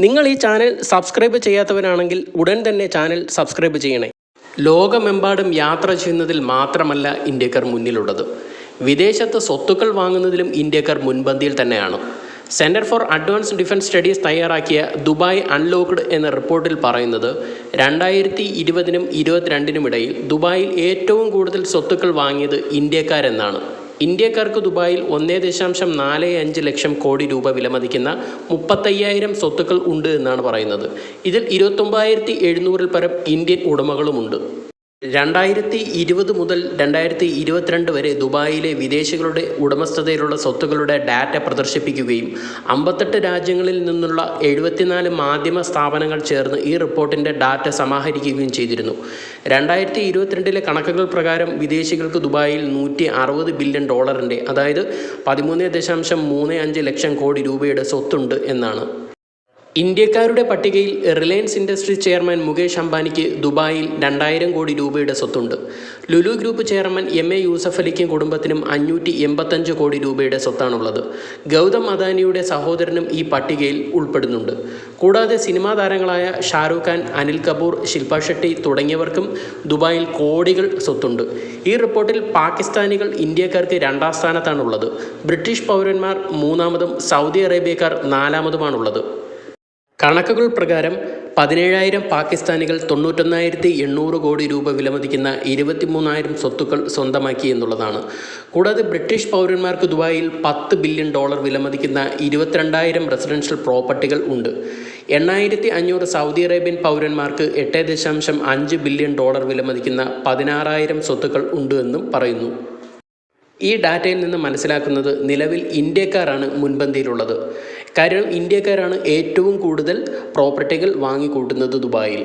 നിങ്ങൾ ഈ channel subscribe ചെയ്യാത്തവരാണെങ്കിൽ ഉടൻ തന്നെ ചാനൽ സബ്സ്ക്രൈബ് ചെയ്യണേ. ലോകമെമ്പാടും യാത്ര ചെയ്യുന്നതിൽ മാത്രമല്ല ഇന്ത്യക്കാർ മുന്നിലുള്ളത്, വിദേശത്ത് സ്വത്തുക്കൾ വാങ്ങുന്നതിലും ഇന്ത്യക്കാർ മുൻപന്തിയിൽ തന്നെയാണ്. Centre for advanced defence studies തയ്യാറാക്കിയ ദുബായ് അൺലോക്ക്ഡ് എന്ന റിപ്പോർട്ടിൽ പറയുന്നത് 2020-നും 2022-നും ഇടയിൽ ദുബായിൽ ഏറ്റവും കൂടുതൽ സ്വത്തുക്കൾ വാങ്ങിയത് ഇന്ത്യക്കാരെന്നാണ്. ഇന്ത്യക്കാർക്ക് ദുബായിൽ 1.45 ലക്ഷം കോടി രൂപ വിലമതിക്കുന്ന 35,000 സ്വത്തുക്കൾ ഉണ്ട് എന്നാണ് പറയുന്നത്. ഇതിൽ 29,700-ൽ പരം ഇന്ത്യൻ ഉടമകളുമുണ്ട്. 2020 മുതൽ 2022 വരെ ദുബായിലെ വിദേശികളുടെ ഉടമസ്ഥതയിലുള്ള സ്വത്തുക്കളുടെ ഡാറ്റ പ്രദർശിപ്പിക്കുകയും 58 രാജ്യങ്ങളിൽ നിന്നുള്ള 74 മാധ്യമ സ്ഥാപനങ്ങൾ ചേർന്ന് ഈ റിപ്പോർട്ടിൻ്റെ ഡാറ്റ സമാഹരിക്കുകയും ചെയ്തിരുന്നു. 2022-ലെ കണക്കുകൾ പ്രകാരം വിദേശികൾക്ക് ദുബായിൽ $160 ബില്യൺ, അതായത് 13.35 ലക്ഷം കോടി രൂപയുടെ സ്വത്തുണ്ട് എന്നാണ്. ഇന്ത്യക്കാരുടെ പട്ടികയിൽ റിലയൻസ് ഇൻഡസ്ട്രീസ് ചെയർമാൻ മുകേഷ് അംബാനിക്ക് ദുബായിൽ 2,000 കോടി രൂപയുടെ സ്വത്തുണ്ട്. Lulu group chairman MA Yusuff അലിക്കും കുടുംബത്തിനും 585 കോടി രൂപയുടെ സ്വത്താണുള്ളത്. ഗൗതം അദാനിയുടെ സഹോദരനും ഈ പട്ടികയിൽ ഉൾപ്പെടുന്നുണ്ട്. കൂടാതെ സിനിമാ താരങ്ങളായ ഷാരൂഖ് ഖാൻ, അനിൽ കപൂർ, ശില്പ ഷെട്ടി തുടങ്ങിയവർക്കും ദുബായിൽ കോടികൾ സ്വത്തുണ്ട്. ഈ റിപ്പോർട്ടിൽ പാകിസ്ഥാനികൾ ഇന്ത്യക്കാർക്ക് 2ാം സ്ഥാനത്താണുള്ളത്. ബ്രിട്ടീഷ് പൗരന്മാർ 3-മതും സൗദി അറേബ്യക്കാർ 4-മതുമാണുള്ളത്. കണക്കുകൾ പ്രകാരം 17,000 പാകിസ്ഥാനികൾ 91,800 കോടി രൂപ വിലമതിക്കുന്ന 23,000 സ്വത്തുക്കൾ സ്വന്തമാക്കി എന്നുള്ളതാണ്. കൂടാതെ ബ്രിട്ടീഷ് പൗരന്മാർക്ക് ദുബായിൽ $10 ബില്യൺ വിലമതിക്കുന്ന 22,000 റെസിഡൻഷ്യൽ പ്രോപ്പർട്ടികൾ ഉണ്ട്. 8,500 സൗദി അറേബ്യൻ പൗരന്മാർക്ക് $8.5 ബില്യൺ വിലമതിക്കുന്ന 16,000 സ്വത്തുക്കൾ ഉണ്ട് എന്നും പറയുന്നു. ഈ ഡാറ്റയിൽ നിന്ന് മനസ്സിലാക്കുന്നത് നിലവിൽ ഇന്ത്യക്കാരാണ് മുൻപന്തിയിലുള്ളത്. കാരണം ഇന്ത്യക്കാരാണ് ഏറ്റവും കൂടുതൽ പ്രോപ്പർട്ടികൾ വാങ്ങിക്കൂട്ടുന്നത് ദുബായിൽ.